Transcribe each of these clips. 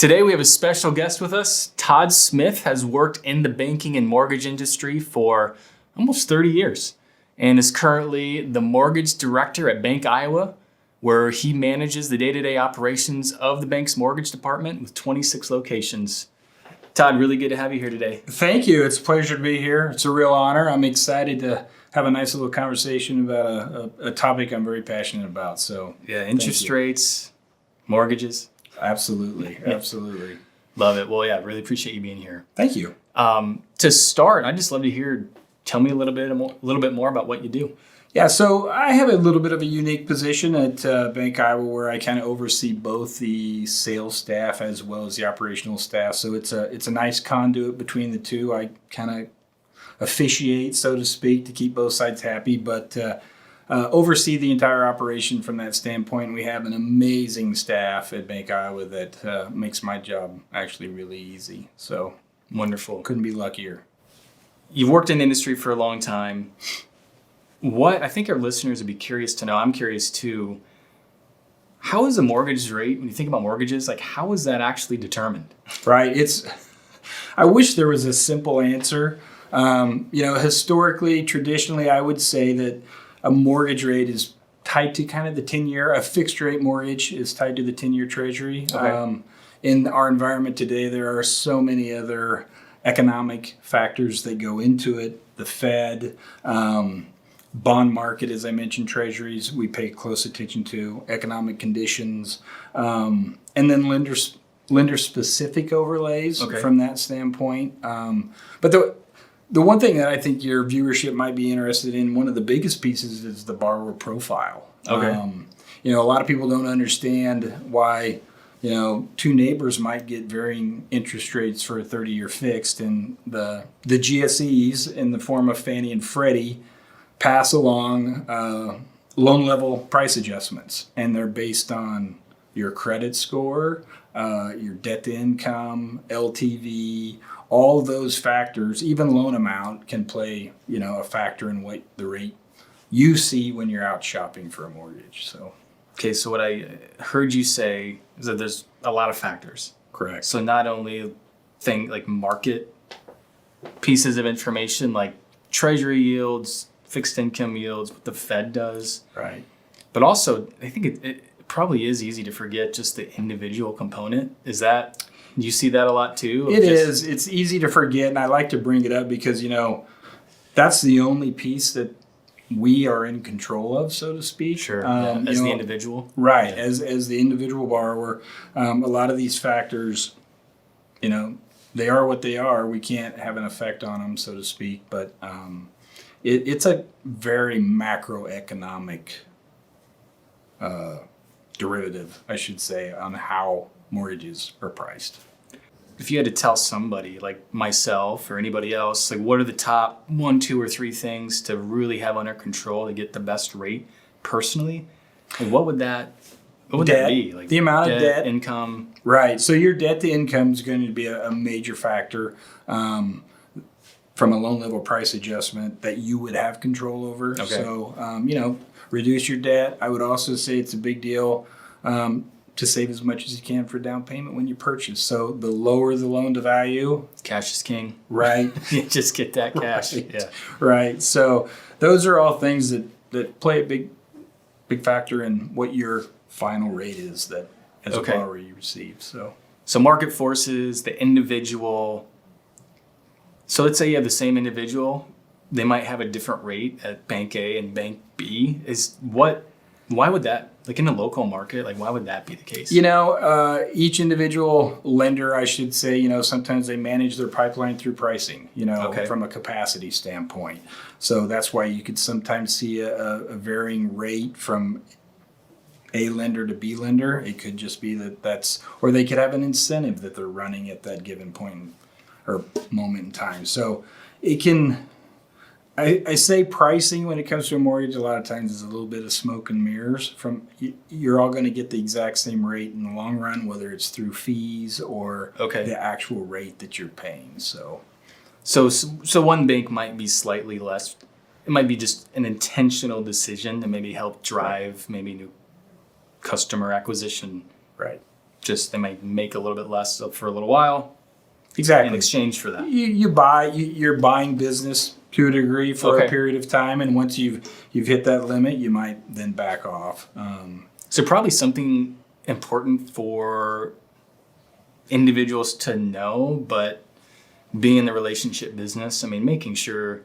Today we have a special guest with us. Todd Smith has worked in the banking and mortgage industry for almost 30 years and is currently the mortgage director at Bank Iowa, where he manages the day-to-day operations of the bank's mortgage department with 26 locations. Todd, really good to have you here today. Thank you. It's a pleasure to be here. It's a real honor. I'm excited to have a nice little conversation about a topic I'm very passionate about. So yeah, interest rates, mortgages. Absolutely. Absolutely. Love it. Well, yeah, really appreciate you being here. Thank you. To start, I'd just love to hear, tell me a little bit more about what you do. Yeah, so I have a little bit of a unique position at Bank Iowa where I kind of oversee both the sales staff as well as the operational staff. So it's a nice conduit between the two. I kind of officiate, so to speak, to keep both sides happy, but oversee the entire operation from that standpoint. We have an amazing staff at Bank Iowa that makes my job actually really easy. So wonderful. Couldn't be luckier. You've worked in the industry for a long time. What I think our listeners would be curious to know, I'm curious too, how is a mortgage rate, when you think about mortgages, like how is that actually determined? Right. I wish there was a simple answer. Historically, traditionally, I would say that a mortgage rate is tied to kind of the 10-year, a fixed rate mortgage is tied to the 10-year treasury. Okay. In our environment today, there are so many other economic factors that go into it. The Fed, bond market, as I mentioned, treasuries, we pay close attention to, economic conditions, and then lender-specific overlays from that standpoint. But the one thing that I think your viewership might be interested in, one of the biggest pieces is the borrower profile. Okay. A lot of people don't understand why, two neighbors might get varying interest rates for a 30-year fixed, and the GSEs in the form of Fannie and Freddie pass along loan level price adjustments, and they're based on your credit score, your debt to income, LTV, all those factors. Even loan amount can play, a factor in what the rate you see when you're out shopping for a mortgage. So, okay, so what I heard you say is that there's a lot of factors. Correct. So not only like market pieces of information like treasury yields, fixed income yields, what the Fed does. Right. But also, I think it probably is easy to forget just the individual component. Do you see that a lot too? It is. It's easy to forget, and I like to bring it up because, that's the only piece that we are in control of, so to speak. Sure. As the individual. Right. Yeah. As the individual borrower, a lot of these factors, they are what they are. We can't have an effect on them, so to speak, but it's a very macroeconomic derivative, I should say, on how mortgages are priced. If you had to tell somebody like myself or anybody else, like what are the top 1, 2, or 3 things to really have under control to get the best rate personally, like what would that be? Like the amount of debt, income. Right. So your debt to income is going to be a major factor from a loan level price adjustment that you would have control over. Okay. So, reduce your debt. I would also say it's a big deal to save as much as you can for down payment when you purchase. So the lower the loan to value. Cash is king. Right. You just get that cash. Right. Yeah. Right. So those are all things that play a big factor in what your final rate is that as a borrower you receive. So market forces, the individual. So let's say you have the same individual. They might have a different rate at Bank A and Bank B. Why would that, like in the local market, like why would that be the case? Each individual lender, I should say, sometimes they manage their pipeline through pricing, from a capacity standpoint. So that's why you could sometimes see a varying rate from A lender to B lender. It could just be or they could have an incentive that they're running at that given point or moment in time. So it can, I say pricing when it comes to a mortgage a lot of times is a little bit of smoke and mirrors. You're all going to get the exact same rate in the long run, whether it's through fees or the actual rate that you're paying. So one bank might be slightly less. It might be just an intentional decision to maybe help drive maybe new customer acquisition. Right. Just they might make a little bit less for a little while. Exactly. In exchange for that. You're buying business to a degree for a period of time, and once you've hit that limit, you might then back off. So probably something important for individuals to know, but being in the relationship business, I mean, making sure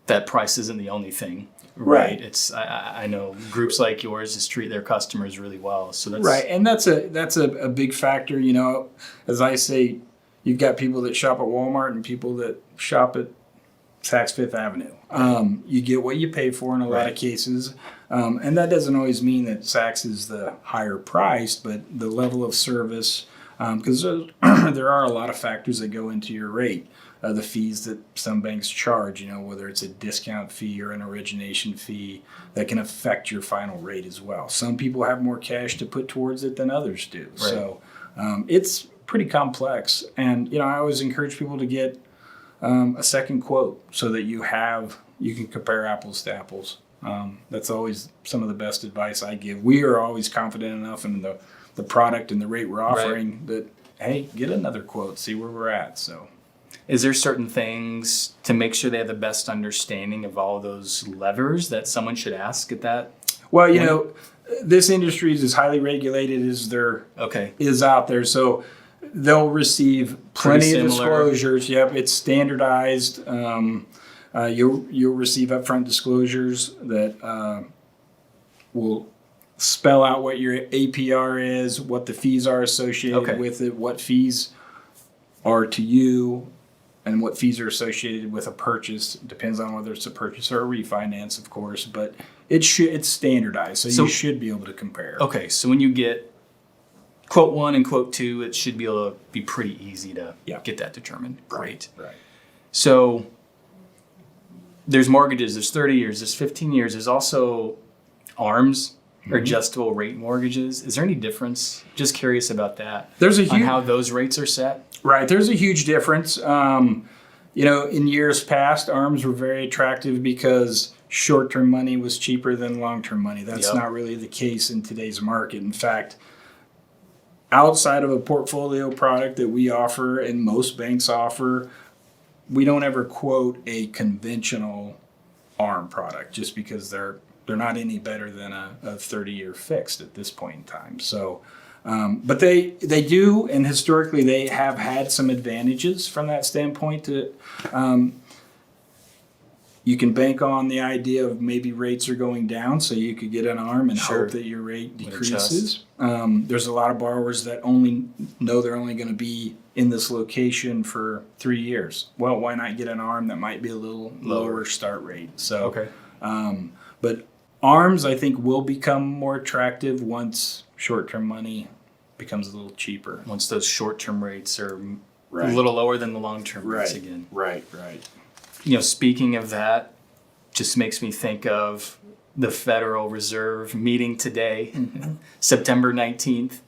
that price isn't the only thing. Right. It's I know groups like yours just treat their customers really well. So that's right, and that's a big factor. You know, as I say, you've got people that shop at Walmart and people that shop at Saks Fifth Avenue. You get what you pay for in a lot of cases, and that doesn't always mean that Saks is the higher priced, but the level of service, because there are a lot of factors that go into your rate. The fees that some banks charge, you know, whether it's a discount fee or an origination fee, that can affect your final rate as well. Some people have more cash to put towards it than others do. Right. So it's pretty complex. And, you know, I always encourage people to get a second quote so that you can compare apples to apples. That's always some of the best advice I give. We are always confident enough in the product and the rate we're offering that, hey, get another quote, see where we're at. So. Is there certain things to make sure they have the best understanding of all those levers that someone should ask at that? Well, you know, this industry is as highly regulated as there is out there. So they'll receive plenty of disclosures. Yep, it's standardized. You'll receive upfront disclosures that will spell out what your APR is, what the fees are associated with it, what fees are to you, and what fees are associated with a purchase. It depends on whether it's a purchase or a refinance, of course, but it's standardized, so you should be able to compare. Okay, so when you get quote 1 and quote 2, it should be able to be pretty easy to get that determined. Great. Right. So there's mortgages, there's 30 years, there's 15 years, there's also ARMs, or adjustable rate mortgages. Is there any difference? Just curious about that. There's on how those rates are set. Right, there's a huge difference. You know, in years past, ARMs were very attractive because short-term money was cheaper than long-term money. That's not really the case in today's market. In fact, outside of a portfolio product that we offer and most banks offer, we don't ever quote a conventional ARM product just because they're not any better than a 30-year fixed at this point in time. So, but they do, and historically they have had some advantages from that standpoint. You can bank on the idea of maybe rates are going down, so you could get an ARM and hope that your rate decreases. There's a lot of borrowers that only know they're only going to be in this location for 3 years. Well, why not get an ARM that might be a little lower start rate? So, but ARMs, I think, will become more attractive once short-term money becomes a little cheaper. Once those short-term rates are a little lower than the long-term rates again. Right. You know, speaking of that, just makes me think of the Federal Reserve meeting today, September 19th,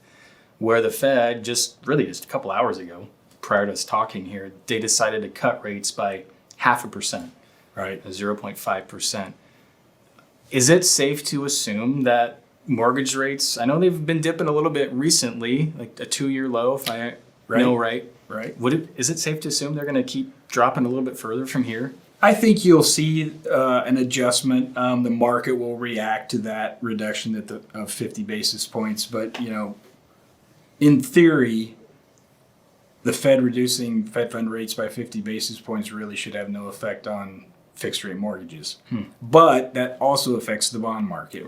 where the Fed just a couple hours ago, prior to us talking here, they decided to cut rates by 0.5%. Right. 0.5%. Is it safe to assume that mortgage rates, I know they've been dipping a little bit recently, like a 2-year low, if I know right. Right. Is it safe to assume they're going to keep dropping a little bit further from here? I think you'll see an adjustment. The market will react to that reduction of 50 basis points. But, you know, in theory, the Fed reducing Fed fund rates by 50 basis points really should have no effect on fixed rate mortgages. But that also affects the bond market,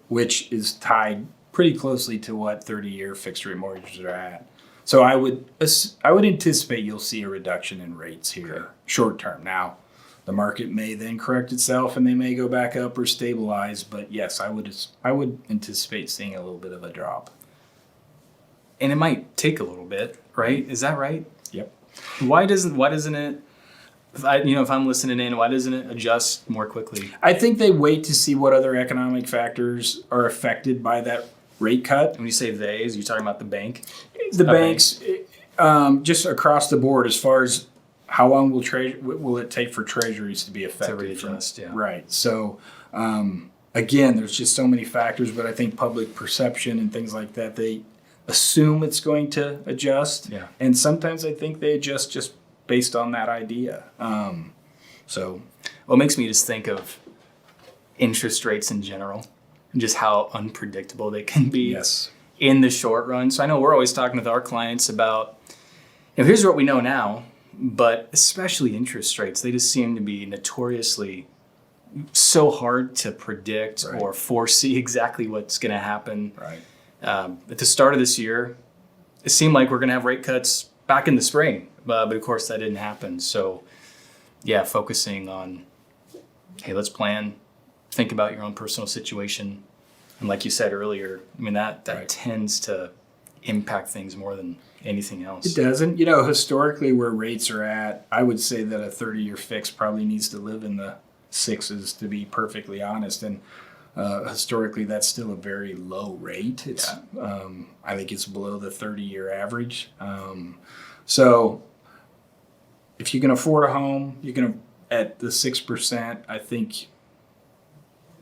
which is tied pretty closely to what 30-year fixed rate mortgages are at. So I would anticipate you'll see a reduction in rates here short term. Now, the market may then correct itself and they may go back up or stabilize, but yes, I would anticipate seeing a little bit of a drop. And it might take a little bit, right? Is that right? Yep. Why doesn't it? If I'm listening in, why doesn't it adjust more quickly? I think they wait to see what other economic factors are affected by that rate cut. When you say they, are you talking about the bank? The banks, just across the board, as far as how long will it take for treasuries to be affected? To readjust, Right. So, again, there's just so many factors, but I think public perception and things like that, they assume it's going to adjust. Yeah. And sometimes I think they adjust just based on that idea. Well, it makes me just think of interest rates in general and just how unpredictable they can be yes. in the short run. So I know we're always talking with our clients about, here's what we know now, but especially interest rates, they just seem to be notoriously so hard to predict right. or foresee exactly what's going to happen. Right. At the start of this year, it seemed like we're going to have rate cuts back in the spring, but of course that didn't happen. So yeah, focusing on, hey, let's plan, think about your own personal situation. And like you said earlier, I mean, that right. tends to impact things more than anything else. It doesn't. Historically where rates are at, I would say that a 30-year fix probably needs to live in the sixes, to be perfectly honest. And historically, that's still a very low rate. It's, I think it's below the 30-year average. So if you can afford a home, you can, at the 6%, I think,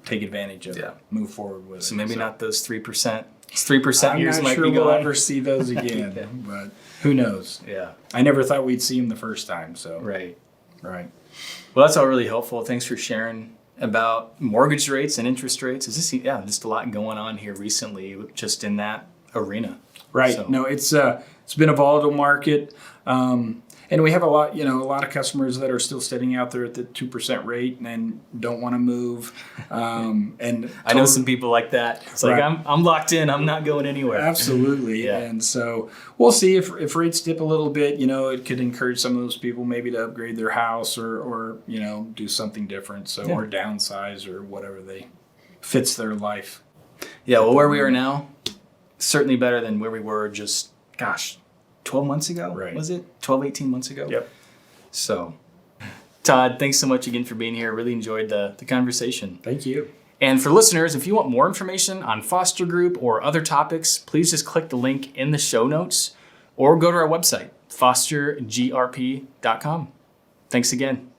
take advantage of it. Move forward with it. So maybe not those 3%. 3% years I'm might not sure be we'll gone. ever see those again, but who knows? Yeah. I never thought we'd see them the first time. So Right. Well, that's all really helpful. Thanks for sharing about mortgage rates and interest rates. Is this, just a lot going on here recently, just in that arena. Right. So. No, it's been a volatile market. And we have a lot of customers that are still sitting out there at the 2% rate and don't want to move. And I know some people like that. It's like, right. I'm locked in. I'm not going anywhere. Absolutely. Yeah. And so we'll see if rates dip a little bit, it could encourage some of those people maybe to upgrade their house or do something different. So, or downsize or whatever fits their life. Yeah. Well, where we are now, certainly better than where we were just, 12 months ago, right. Was it? 12, 18 months ago? Yep. So, Todd, thanks so much again for being here. Really enjoyed the conversation. Thank you. And for listeners, if you want more information on Foster Group or other topics, please just click the link in the show notes or go to our website, fostergrp.com. Thanks again.